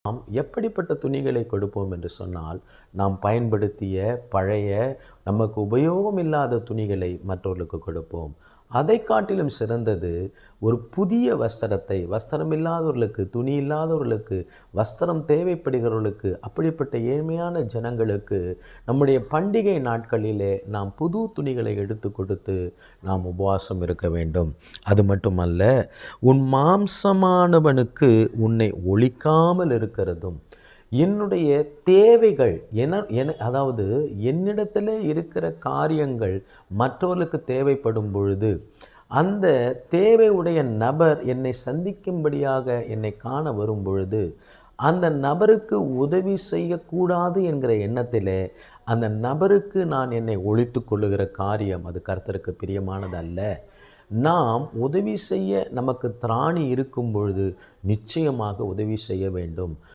நாம் எப்படிப்பட்ட துணிகளை கொடுப்போம் என்று சொன்னால், நாம் பயன்படுத்திய பழைய நமக்கு உபயோகம் இல்லாத துணிகளை மற்றவர்களுக்கு கொடுப்போம். அதைக் காட்டிலும் சிறந்தது ஒரு புதிய வஸ்திரத்தை, வஸ்திரம் இல்லாதவர்களுக்கு, துணி இல்லாதவர்களுக்கு, வஸ்திரம் தேவைப்படுகிறவர்களுக்கு, அப்படிப்பட்ட ஏழ்மையான ஜனங்களுக்கு நம்முடைய பண்டிகை நாட்களிலே நாம் புது துணிகளை எடுத்து கொடுத்து நாம் உபவாசம் இருக்க வேண்டும். அது மட்டுமல்ல, உன் மாம்சமானவனுக்கு உன்னை ஒழிக்காமல் இருக்கிறதும், என்னுடைய தேவைகள் அதாவது என்னிடத்தில் இருக்கிற காரியங்கள் மற்றவர்களுக்கு தேவைப்படும் பொழுது, அந்த தேவையுடைய நபர் என்னை சந்திக்கும்படியாக என்னை காண வரும் பொழுது, அந்த நபருக்கு உதவி செய்யக்கூடாது என்கிற எண்ணத்திலே அந்த நபருக்கு நான் என்னை ஒழித்து கொள்ளுகிற காரியம் அது கர்த்தருக்கு பிரியமானதல்ல. நாம் உதவி செய்ய நமக்கு திராணி இருக்கும் பொழுது நிச்சயமாக உதவி செய்ய வேண்டும்.